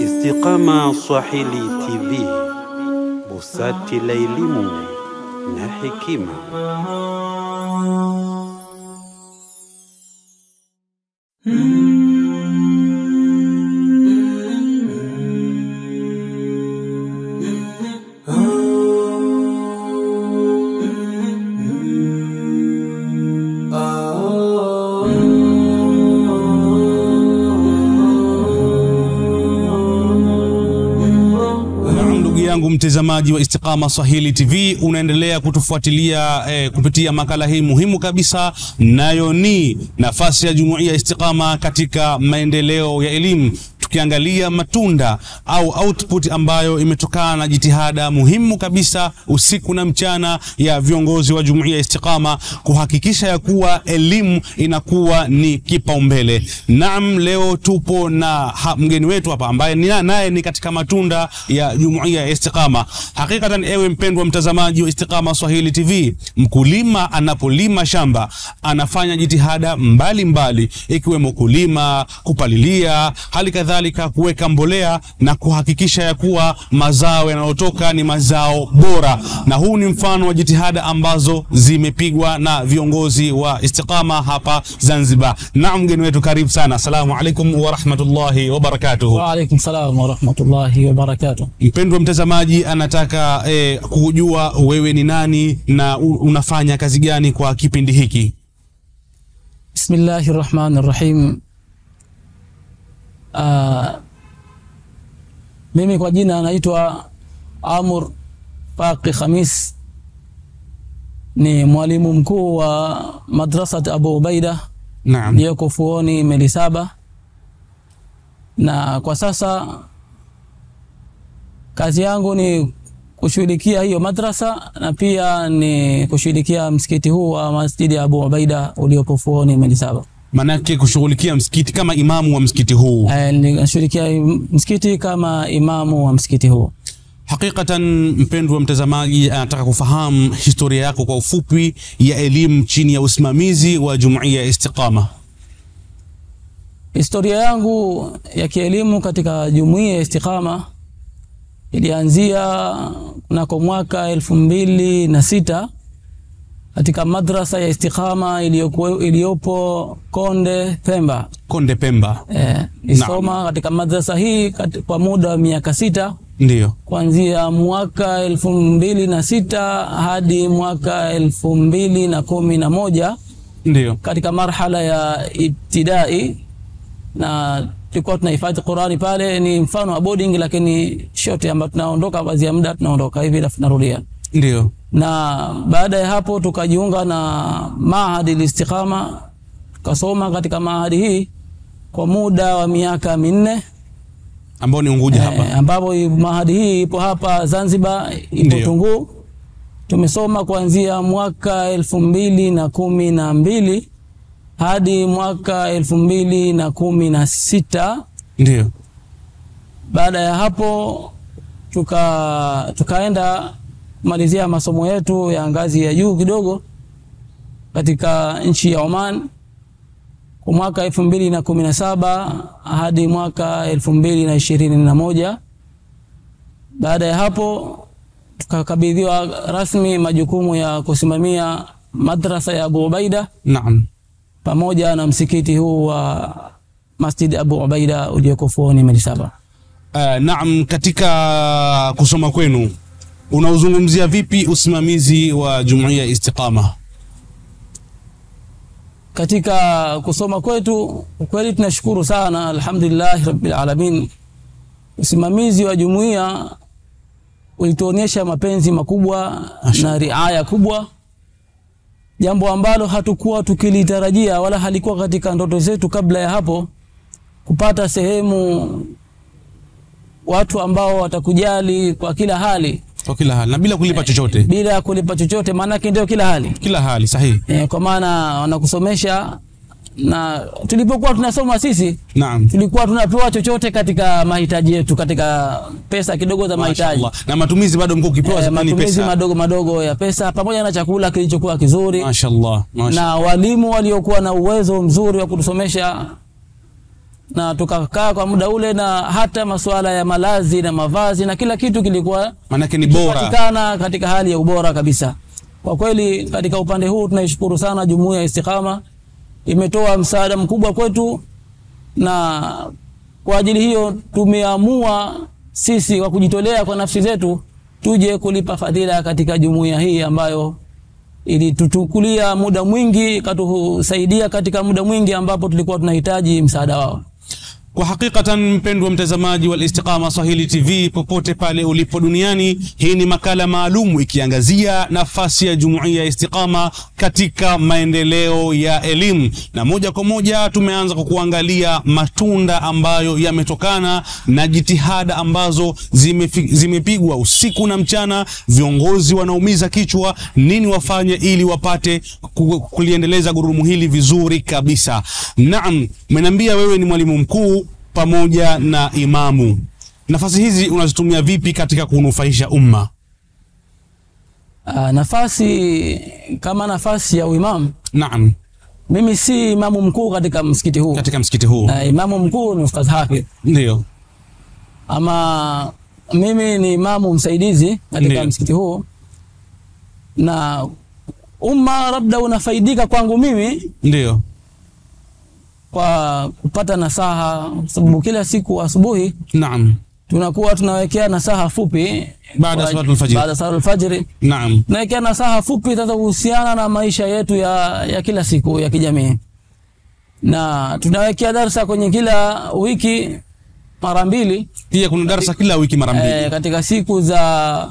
Istiqama Swahili TV, busati la elimu na hekima. Yangu mtazamaji wa Istiqama Swahili TV, unaendelea kutufuatilia kupitia makala hii muhimu kabisa, nayo ni nafasi ya Jumuiya Istiqama katika maendeleo ya elimu, tukiangalia matunda au output ambayo imetokana na jitihada muhimu kabisa usiku na mchana ya viongozi wa Jumuiya Istiqama kuhakikisha ya kuwa elimu inakuwa ni kipaumbele. Naam, leo tupo na mgeni wetu hapa ambaye naye ni katika matunda ya Jumuiya Istiqama. Hakikatan, ewe mpendwa mtazamaji wa Istiqama Swahili TV, mkulima anapolima shamba anafanya jitihada mbalimbali, ikiwemo kulima, kupalilia, hali kadhalika kuweka mbolea na kuhakikisha ya kuwa mazao yanayotoka ni mazao bora. Na huu ni mfano wa jitihada ambazo zimepigwa na viongozi wa Istiqama hapa Zanzibar. Naam, mgeni wetu, karibu sana. Asalamu alaykum wa rahmatullahi wa barakatuh. Wa alaykum salam wa rahmatullahi wa barakatuh. Mpendwa mtazamaji anataka kujua wewe ni nani na unafanya kazi gani kwa kipindi hiki? Bismillahirrahmanirrahim. Mimi kwa jina naitwa Amur Faqi Khamis, ni mwalimu mkuu wa madrasat Abu Ubaida. Naam. Niko Fuoni Melisaba, na kwa sasa kazi yangu ni kushughulikia hiyo madrasa na pia ni kushughulikia msikiti huu wa Masjidi Abu Ubaida uliopo Fuoni Melisaba. Manake kushughulikia msikiti kama imamu wa msikiti huu? Nashughulikia msikiti kama imamu wa msikiti huu. Hakikatan, mpendwa mtazamaji anataka kufahamu historia yako kwa ufupi ya elimu chini ya usimamizi wa Jumuiya Istiqama. Historia yangu ya kielimu katika Jumuiya Istiqama ilianzia kunako mwaka 2006 katika madrasa ya Istiqama iliyopo Konde Pemba. Konde Pemba. Nisoma katika madrasa hii kwa muda wa miaka 6. Ndio. Kuanzia mwaka 2006 hadi mwaka 2011. Ndio. Katika marhala ya ibtidai, na tulikuwa tunahifadhi Qur'ani pale. Ni mfano wa boarding, lakini short ambayo tunaondoka baadhi ya muda tunaondoka hivi alafu tunarudia. Ndio. Na baada ya hapo tukajiunga na Mahadi al-Istiqama, tukasoma katika mahadi hii kwa muda wa miaka 4, ambao ni Unguja hapa, ambapo mahadi hii ipo hapa Zanzibar, ipo Tunguu. Tumesoma kuanzia mwaka 2012 hadi mwaka 2016. Ndio. Baada ya hapo tukaenda kumalizia masomo yetu ya ngazi ya juu kidogo katika nchi ya Oman kwa mwaka 2017 hadi mwaka 2021. Baada ya hapo tukakabidhiwa rasmi majukumu ya kusimamia madrasa ya Abu Ubaida. Naam. Pamoja na msikiti huu wa Masjid Abu Ubaida ulioko Fuoni Melisaba. Naam, katika kusoma kwenu unauzungumzia vipi usimamizi wa Jumuiya Istiqama? Katika kusoma kwetu kweli tunashukuru sana, alhamdulillah rabbil alamin. Usimamizi wa jumuiya ulituonyesha mapenzi makubwa na riaya kubwa, jambo ambalo hatukuwa tukilitarajia wala halikuwa katika ndoto zetu kabla ya hapo, kupata sehemu watu ambao watakujali kwa kila hali. Kwa kila hali na bila kulipa chochote. Bila kulipa chochote, maana yake ndio kila hali. Kila hali, sahihi. Kwa maana wanakusomesha, na tulipokuwa tunasoma sisi, naam, tulikuwa tunapewa chochote katika mahitaji yetu, katika pesa kidogo za mahitaji. Na matumizi bado mko kipewa zamani pesa. Matumizi madogo madogo ya pesa pamoja na chakula kilichokuwa kizuri. Mashaallah. Na walimu waliokuwa na uwezo mzuri wa kutusomesha na tukakaa kwa muda ule, na hata masuala ya malazi na mavazi na kila kitu kilikuwa manake ni bora, patikana katika hali ya ubora kabisa. Kwa kweli katika upande huu tunaishukuru sana Jumuiya ya Istiqama, imetoa msaada mkubwa kwetu, na kwa ajili hiyo tumeamua sisi kwa kujitolea kwa nafsi zetu tuje kulipa fadhila katika jumuiya hii ambayo ilituchukulia muda mwingi, katusaidia katika muda mwingi ambapo tulikuwa tunahitaji msaada wao. Kwa hakikatan mpendwa mtazamaji wa Istiqama Swahili TV popote pale ulipo duniani, hii ni makala maalum ikiangazia nafasi ya Jumuiya ya Istiqama katika maendeleo ya elimu, na moja kwa moja tumeanza kwa kuangalia matunda ambayo yametokana na jitihada ambazo zimepigwa usiku na mchana. Viongozi wanaumiza kichwa nini wafanye ili wapate kuliendeleza gurudumu hili vizuri kabisa. Naam, umeniambia wewe ni mwalimu mkuu pamoja na imamu. Nafasi hizi unazitumia vipi katika kunufaisha umma? Nafasi kama nafasi ya uimamu. Naam. Mimi si imamu mkuu katika msikiti huu. Katika msikiti huu. Imamu mkuu ni Ustadh Hafidh. Ndio. Ama mimi ni imamu msaidizi katika msikiti huu. Na umma labda unafaidika kwangu mimi. Ndio. Kwa kupata nasaha, sababu kila siku asubuhi naam tunakuwa tunawekea nasaha fupi baada ya salatul fajr. Naam, tunawekea nasaha fupi sasa kuhusiana na maisha yetu ya kila siku ya kijamii, na tunawekea darasa kwenye kila wiki mara mbili. Pia kuna darasa kila wiki mara mbili katika siku za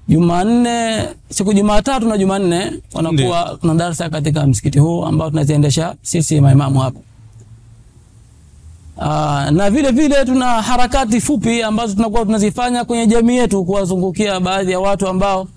Jumanne, siku Jumatatu na Jumanne wanakuwa kuna darasa katika msikiti huu ambao tunaziendesha sisi maimamu hapa. Na vile vile tuna harakati fupi ambazo tunakuwa tunazifanya kwenye jamii yetu, kuwazungukia baadhi ya watu ambao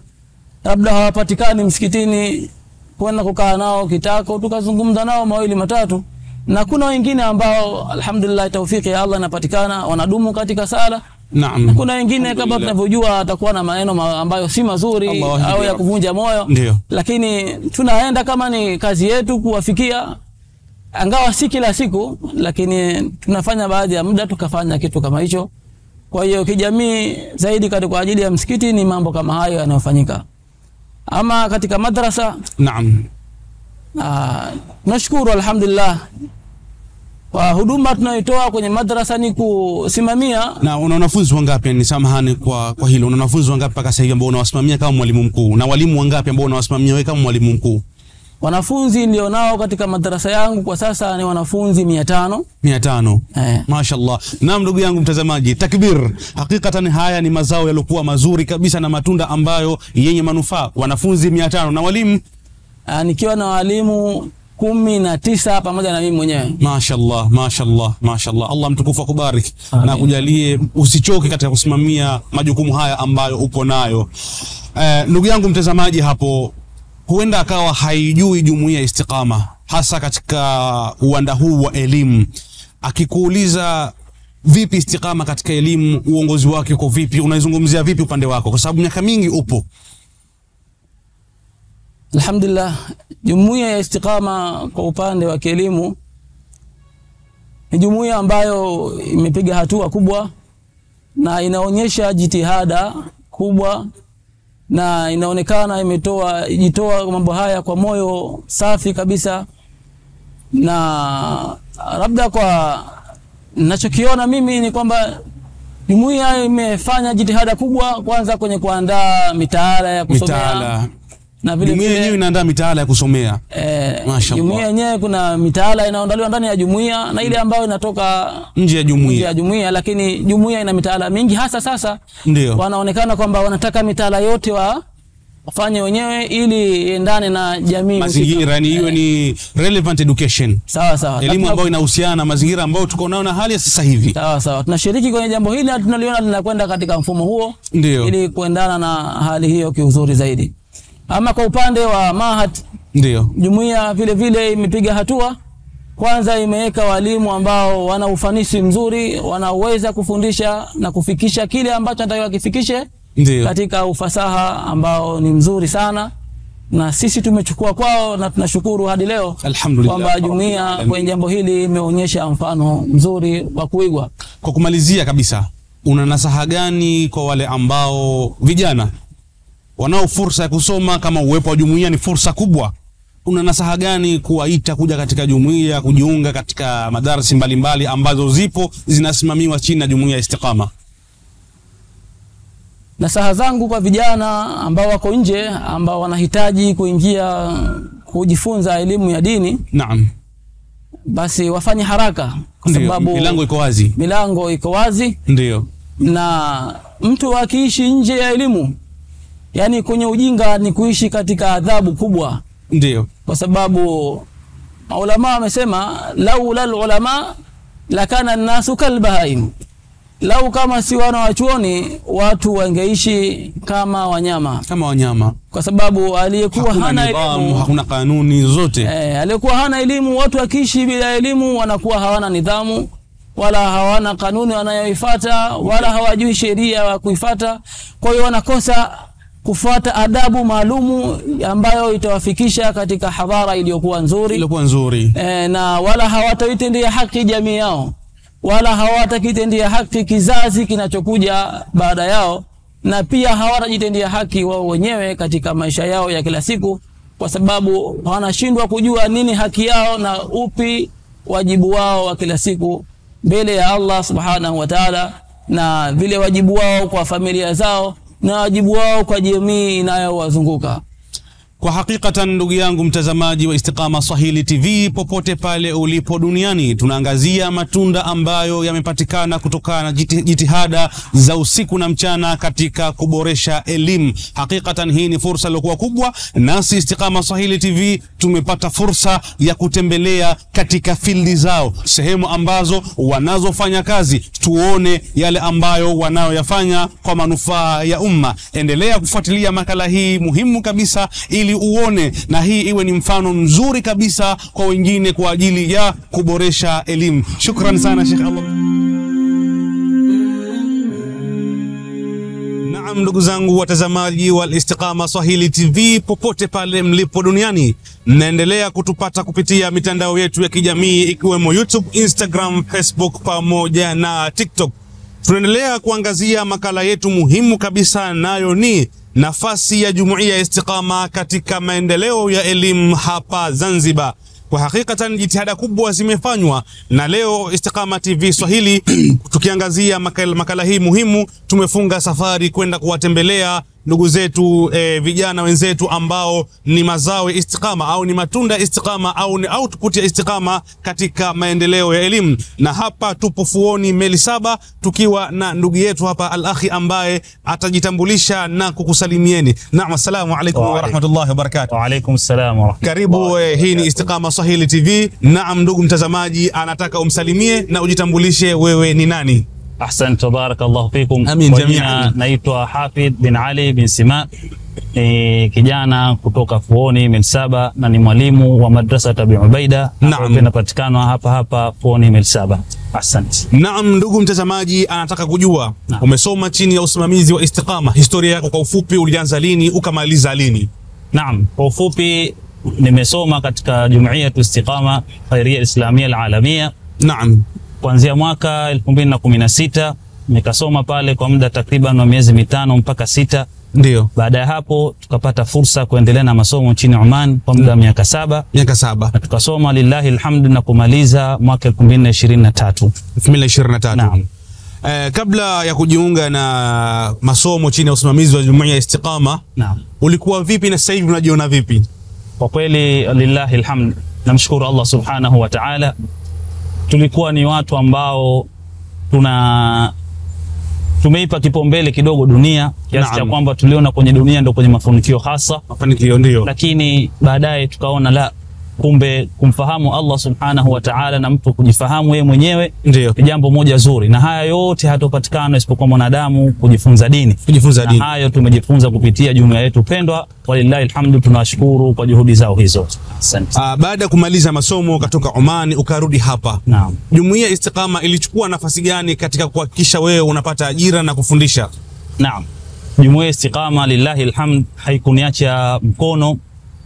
labda hawapatikani msikitini, kwenda kukaa nao kitako tukazungumza nao mawili matatu. Na kuna wengine ambao alhamdulillah taufiki ya Allah inapatikana wanadumu katika sala. Naam. Kuna wengine kama tunavyojua atakuwa na maneno ambayo si mazuri au ya kuvunja moyo. Ndiyo. Lakini tunaenda kama ni kazi yetu kuwafikia, angawa si kila siku, lakini tunafanya baadhi ya muda tukafanya kitu kama hicho. Kwa hiyo kijamii zaidi kwa ajili ya msikiti ni mambo kama hayo yanayofanyika. Ama katika madrasa, naam, nashukuru alhamdulillah kwa huduma tunayotoa kwenye madrasa ni kusimamia. Na una wanafunzi wangapi? Ni samahani kwa hilo, una wanafunzi wangapi mpaka sasa hivi ambao unawasimamia kama mwalimu mkuu, na walimu wangapi ambao unawasimamia wewe kama mwalimu mkuu? Wanafunzi ndio nao katika madrasa yangu kwa sasa ni wanafunzi 500. 500. Mashaallah. Naam, ndugu yangu mtazamaji, takbir. Hakikatan haya ni mazao yaliokuwa mazuri kabisa na matunda ambayo yenye manufaa. Wanafunzi 500 na walimu nikiwa na walimu 19 pamoja na mimi mwenyewe. Mashaallah, mashaallah, mashaallah. Allah mtukufu akubariki na kujalie usichoke katika kusimamia majukumu haya ambayo upo nayo. Ndugu yangu mtazamaji, hapo huenda akawa haijui Jumuiya Istiqama hasa katika uwanda huu wa elimu. Akikuuliza vipi Istiqama katika elimu, uongozi wake uko vipi, unaizungumzia vipi upande wako, kwa sababu miaka mingi upo? Alhamdulillah, Jumuiya ya Istiqama kwa upande wa kielimu ni jumuiya ambayo imepiga hatua kubwa na inaonyesha jitihada kubwa, na inaonekana jitoa mambo haya kwa moyo safi kabisa. Na labda kwa ninachokiona mimi ni kwamba jumuiya imefanya jitihada kubwa, kwanza kwenye kuandaa mitaala ya kusomea. Na vile jumuiya yenyewe inaandaa mitaala ya kusomea. Mashaallah. Jumuiya yenyewe kuna mitaala inaandaliwa ndani ya jumuiya na ile ambayo inatoka nje ya jumuiya. Lakini jumuiya ina mitaala mingi, hasa sasa ndio wanaonekana kwamba wanataka mitaala yote wafanye wenyewe ili iendane na jamii, mazingira, yani hiyo ni relevant education. Sawa sawa, elimu ambayo inahusiana na mazingira ambayo tuko nao na hali ya sasa hivi. Sawa sawa, tunashiriki kwenye jambo hili na tunaliona linakwenda katika mfumo huo. Ndio. Ili kuendana na hali hiyo kiuzuri zaidi. Ama kwa upande wa Mahad, ndio jumuiya vile vile imepiga hatua. Kwanza imeweka walimu ambao wana ufanisi mzuri, wanaweza kufundisha na kufikisha kile ambacho anataka kifikishe katika ufasaha ambao ni mzuri sana. na sisi tumechukua kwao, na tunashukuru hadi leo Alhamdulillah kwamba jumuiya kwenye jambo hili imeonyesha mfano mzuri wa kuigwa. Kwa kumalizia kabisa, una nasaha gani kwa wale ambao vijana wanao fursa ya kusoma, kama uwepo wa jumuiya ni fursa kubwa? Una nasaha gani kuwaita kuja katika jumuiya, kujiunga katika madarasa mbalimbali ambazo zipo zinasimamiwa chini na jumuiya Istiqama? Nasaha zangu kwa vijana ambao wako nje, ambao wanahitaji kuingia kujifunza elimu ya dini, Naam, basi wafanye haraka, kwa sababu milango iko wazi. Milango iko wazi. Ndio. Na mtu akiishi nje ya elimu, yani kwenye ujinga, ni kuishi katika adhabu kubwa. Ndio. Kwa sababu maulama wamesema laula ulama lakana an-nasu kalbahaim. Lau kama si wana wachuoni, watu wangeishi kama wanyama. Kama wanyama. Kwa sababu aliyekuwa hana elimu, hakuna kanuni zote. Aliyekuwa hana elimu, watu wakiishi bila elimu wanakuwa hawana nidhamu, wala hawana kanuni wanayoifuata, wala hawajui sheria wa kuifuata. Kwa hiyo wanakosa kufuata adabu maalumu ambayo itawafikisha katika hadhara iliyokuwa nzuri. Na wala hawataitendea haki jamii yao, wala hawatakitendea haki kizazi kinachokuja baada yao, na pia hawatajitendea haki wao wenyewe katika maisha yao ya kila siku, kwa sababu wanashindwa kujua nini haki yao na upi wajibu wao wa kila siku mbele ya Allah subhanahu wa ta'ala, na vile wajibu wao kwa familia zao na wajibu wao kwa jamii inayowazunguka. Kwa hakikatan, ndugu yangu mtazamaji wa Istiqama Swahili TV, popote pale ulipo duniani, tunaangazia matunda ambayo yamepatikana kutokana na jitihada za usiku na mchana katika kuboresha elimu. Hakikatan hii ni fursa iliyokuwa kubwa, nasi Istiqama Swahili TV tumepata fursa ya kutembelea katika fildi zao, sehemu ambazo wanazofanya kazi, tuone yale ambayo wanayoyafanya kwa manufaa ya umma. Endelea kufuatilia makala hii muhimu kabisa, ili uone na hii iwe ni mfano mzuri kabisa kwa wengine kwa ajili ya kuboresha elimu. Shukran sana Sheikh Allah. Naam, ndugu zangu watazamaji wa Istiqama Swahili TV, popote pale mlipo duniani, mnaendelea kutupata kupitia mitandao yetu ya kijamii ikiwemo YouTube, Instagram, Facebook pamoja na TikTok. Tunaendelea kuangazia makala yetu muhimu kabisa, nayo ni nafasi ya jumuiya Istiqama katika maendeleo ya elimu hapa Zanzibar. Kwa hakikatan jitihada kubwa zimefanywa, na leo Istiqama TV Swahili tukiangazia makala hii muhimu, tumefunga safari kwenda kuwatembelea ndugu zetu vijana wenzetu ambao ni mazao ya Istiqama au ni matunda Istiqama au ni output ya Istiqama katika maendeleo ya elimu. Na hapa tupo Fuoni Meli 7 tukiwa na ndugu yetu hapa al-akhi ambaye atajitambulisha na kukusalimieni. Naam, assalamu alaykum wa rahmatullahi wa barakatuh. Wa alaykum assalam wa rahmatullahi. Karibu, hii ni Istiqama Swahili TV. Naam, ndugu mtazamaji anataka umsalimie na ujitambulishe wewe ni nani. Ahsan, tabarakallahu fikum. Amin jami'an. Naitwa Hafidh bin Ali bin Sima, ni kijana kutoka Fuoni Meli 7 na ni mwalimu wa madrasa Abi Ubaida. Naam, inapatikana hapa Fuoni Meli 7. Asante. Naam, ndugu mtazamaji anataka kujua, umesoma chini ya usimamizi wa Istiqama, historia yako kwa ufupi, ulianza lini ukamaliza lini? Naam, kwa ufupi nimesoma katika Jumuiya Istiqama Khairia Islamia Al-Alamia. Naam. Kuanzia mwaka 2016 nikasoma pale kwa muda takriban wa miezi 5 mpaka 6. Ndio. Baada ya hapo tukapata fursa kuendelea na masomo nchini Oman kwa muda wa miaka 7. Miaka 7. Na tukasoma lillahi alhamdu na kumaliza mwaka 2023. 2023. Naam. Kabla ya kujiunga na masomo chini ya usimamizi wa Jumuiya Istiqama, naam, ulikuwa vipi na sasa hivi unajiona vipi? Kwa kweli lillahi alhamdu, namshukuru Allah subhanahu wa ta'ala. Tulikuwa ni watu ambao tumeipa kipaumbele kidogo dunia, kiasi cha kwamba tuliona kwenye dunia ndio kwenye mafanikio hasa. Mafanikio ndio. Lakini baadaye tukaona la, kumbe kumfahamu Allah subhanahu wa ta'ala na mtu kujifahamu yeye mwenyewe ndio ni jambo moja zuri, na haya yote hatopatikana isipokuwa mwanadamu kujifunza dini. Kujifunza dini. Na hayo tumejifunza kupitia jumuiya yetu pendwa, walillahi alhamdu, tunawashukuru kwa juhudi zao hizo. Asante. Baada ya kumaliza masomo katoka Oman ukarudi hapa. Naam. Jumuiya Istiqama ilichukua nafasi gani katika kuhakikisha wewe unapata ajira na kufundisha? Naam. Jumuiya Istiqama lillahi alhamd haikuniacha mkono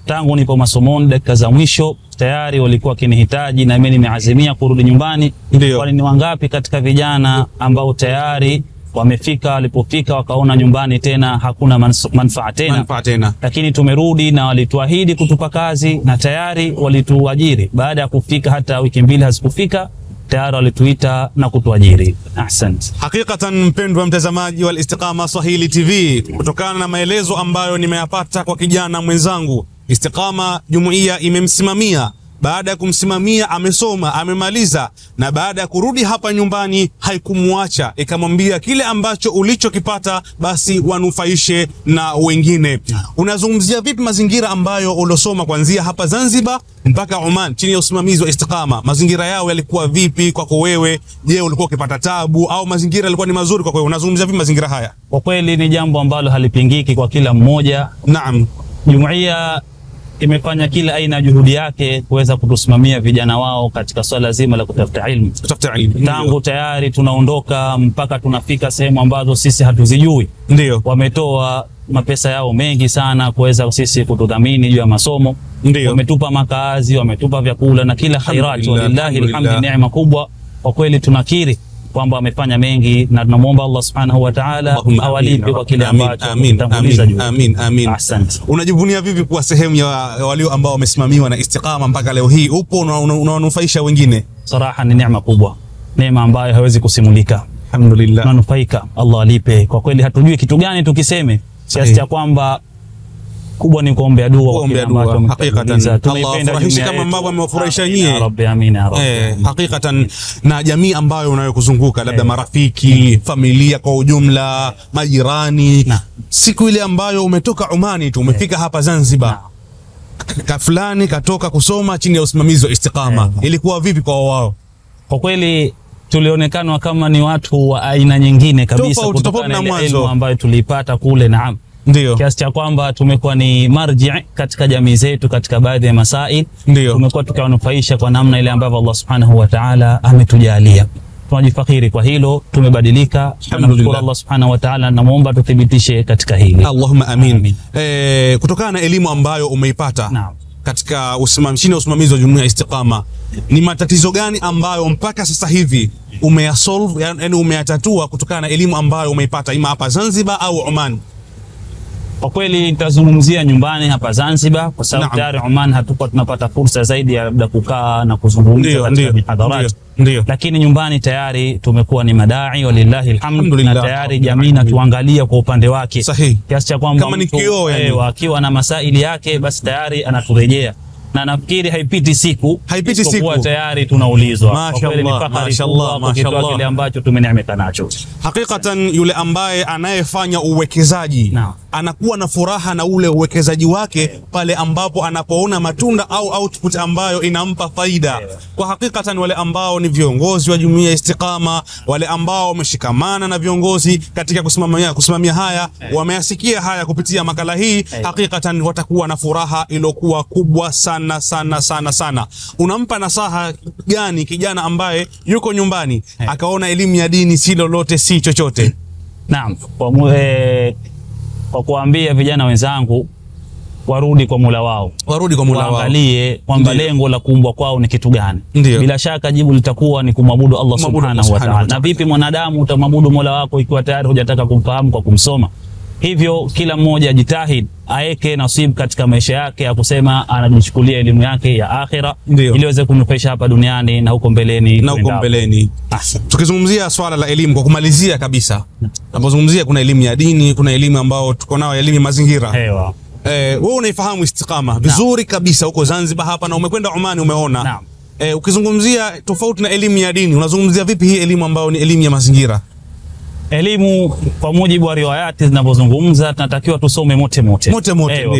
tangu nipo masomoni dakika za mwisho tayari walikuwa kinihitaji na mimi nimeazimia kurudi nyumbani. Kwani ni wangapi katika vijana ambao tayari wamefika, walipofika wakaona nyumbani tena hakuna manufaa tena. Lakini tumerudi na walituahidi kutupa kazi na tayari walituajiri. Baada ya kufika hata wiki mbili hazikufika tayari walituita na kutuajiri. Ahsante. Hakikatan mpendwa mtazamaji wa Istiqama Swahili TV, kutokana na maelezo ambayo nimeyapata kwa kijana mwenzangu, Istiqama jumuiya imemsimamia. Baada ya kumsimamia amesoma, amemaliza, na baada ya kurudi hapa nyumbani haikumuacha, ikamwambia kile ambacho ulichokipata basi wanufaishe na wengine. Unazungumzia vipi mazingira ambayo ulosoma kuanzia hapa Zanzibar mpaka Oman chini ya usimamizi wa Istiqama? Mazingira yao yalikuwa vipi kwako wewe? Je, ulikuwa ukipata tabu au mazingira yalikuwa ni mazuri kwako wewe? Unazungumzia vipi mazingira haya? Kwa kweli ni jambo ambalo halipingiki kwa kila mmoja. Naam. Jumuiya imefanya kila aina juhudi yake kuweza kutusimamia vijana wao katika swala zima la kutafuta ilmu. Tangu tayari tunaondoka mpaka tunafika sehemu ambazo sisi hatuzijui. Ndio. Wametoa mapesa yao mengi sana kuweza sisi kutudhamini juu ya masomo. Ndio. Wametupa makazi, wametupa vyakula na kila khairat. Wallahi alhamdulillah, neema kubwa. Kwa kweli tunakiri kwamba wamefanya mengi na tunamuomba Allah Subhanahu wa Ta'ala awalipe kwa kile ambacho tumetanguliza juu. Amin. Asante. Unajivunia vipi kuwa sehemu ya walio ambao wamesimamiwa na Istiqama mpaka leo hii upo unawanufaisha wengine? Saraha ni neema kubwa, neema ambayo haiwezi kusimulika. Alhamdulillah. Tunanufaika, Allah alipe. Kwa kweli hatujui kitu gani tukiseme, kiasi cha kwamba kubwa ni kuombea dua. Hakikatan Allah furahishi kama ambavyo amewafurahisha nyie. Ya Rabbi, amin ya Rabbi. Hakikatan na jamii ambayo unayokuzunguka, labda marafiki, familia kwa ujumla, majirani, siku ile ambayo umetoka Omani tu umefika hapa Zanzibar, fulani katoka kusoma chini ya usimamizi wa Istiqama, ilikuwa vipi kwa wao? Kwa kweli tulionekana kama ni watu wa aina nyingine kabisa kutokana na elimu ambayo tulipata kule. Naam. Ndio. Kiasi cha kwamba tumekuwa ni marji katika jamii zetu katika baadhi ya masail. Tumekuwa tukiwanufaisha kwa namna ile ambavyo Allah Subhanahu wa Ta'ala ametujalia. Tunajifakhiri kwa hilo, tumebadilika. Tunamshukuru Allah Subhanahu wa Ta'ala na muomba tuthibitishe katika hili. Allahumma amin. Kutokana na elimu ambayo umeipata katika usimamizi wa jumuiya Istiqama, ni matatizo gani ambayo mpaka sasa hivi umeyasolve, yani umeyatatua kutokana na elimu ambayo umeipata ima hapa Zanzibar au Oman? Kwa kweli nitazungumzia nyumbani hapa Zanzibar kwa sababu tayari Oman hatukuwa tunapata fursa zaidi ya labda kukaa na kuzungumza katika mihadharat. Lakini nyumbani tayari tumekuwa ni madai walillahi alhamd, na tayari jamii na tuangalia kwa upande wake. Kiasi cha kwamba kama ni kioo yani akiwa na masaili yake basi tayari anaturejea. Na nafikiri haipiti siku tayari tunaulizwa. Kwa kweli ni fahari kubwa kwa kile ambacho tumeneemeka nacho. Hakikatan yule ambaye anayefanya uwekezaji anakuwa na furaha na ule uwekezaji wake pale ambapo anapoona matunda au output ambayo inampa faida. Kwa hakikatan wale ambao ni viongozi wa jumuiya Istiqama, wale ambao wameshikamana na viongozi katika kusimamia haya, wameyasikia haya kupitia makala hii, hakikatan watakuwa na furaha iliyokuwa kubwa sana. Unampa nasaha gani kijana ambaye yuko nyumbani akaona elimu ya dini si lolote si chochote? Naam, kwa kuambia vijana wenzangu warudi kwa Mola wao, waangalie kwamba lengo la kuumbwa kwao ni kitu gani. Bila shaka jibu litakuwa ni kumwabudu Allah Subhanahu wa Ta'ala. Na vipi mwanadamu utamwabudu Mola wako ikiwa tayari hujataka kumfahamu kwa kumsoma? Hivyo kila mmoja jitahid aeke nasibu katika maisha yake ya kusema anajichukulia elimu yake ya akhira ili aweze kunufaisha hapa duniani na huko mbeleni. Tukizungumzia swala la elimu kwa kumalizia kabisa, tunapozungumzia kuna elimu ya dini, kuna elimu ambayo tuko nayo, elimu ya mazingira. Wewe unaifahamu Istiqama vizuri kabisa huko Zanzibar hapa na umekwenda Oman umeona. Ukizungumzia tofauti na elimu ya dini, unazungumzia vipi hii elimu ambayo ni elimu ya mazingira? Elimu kwa mujibu wa riwayati zinazozungumza tunatakiwa tusome mote.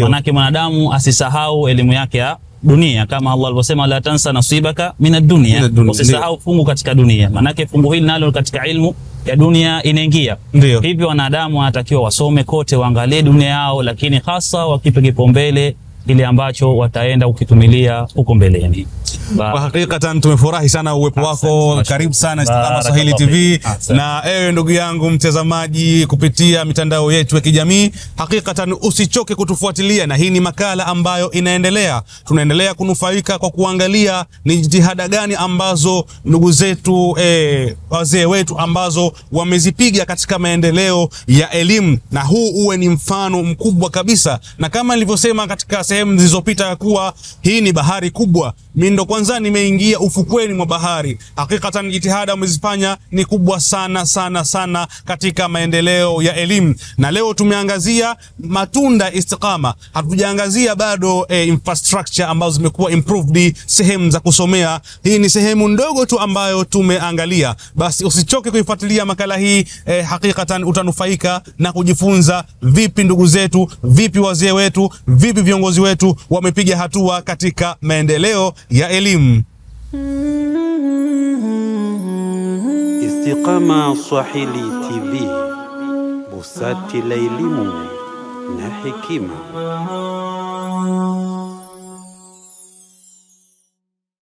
Manake mwanadamu asisahau elimu yake ya dunia kama Allah alivyosema la tansa nasibaka minad dunya. Usisahau fungu katika dunia. Manake fungu hili nalo katika ilmu ya dunia inaingia. Hivyo wanadamu wanatakiwa wasome kote, waangalie dunia yao, lakini hasa wakipe kipaumbele kile ambacho wataenda ukitumilia huko mbeleni. Kwa hakika tumefurahi sana uwepo wako. Karibu sana Istiqama Swahili TV. Na ewe ndugu yangu mtazamaji kupitia mitandao yetu ya kijamii, hakikatan usichoke kutufuatilia, na hii ni makala ambayo inaendelea. Tunaendelea kunufaika kwa kuangalia ni jitihada gani ambazo ndugu zetu wazee wetu ambazo wamezipiga katika maendeleo ya elimu, na huu uwe ni mfano mkubwa kabisa. Na kama nilivyosema katika sehemu zilizopita kuwa hii ni bahari kubwa, mimi ndo kwanza nimeingia ufukweni mwa bahari. Hakikatan jitihada umezifanya ni kubwa sana sana sana katika maendeleo ya elimu. Na leo tumeangazia matunda Istiqama. Hatujaangazia bado infrastructure ambazo zimekuwa improved, sehemu za kusomea. Hii ni sehemu ndogo tu ambayo tumeangalia. Basi usichoke kuifuatilia makala hii, hakikatan utanufaika na kujifunza vipi ndugu zetu, vipi wazee wetu, vipi viongozi wetu wamepiga hatua katika maendeleo ya elimu. Istiqama Swahili TV, busati la elimu na hekima.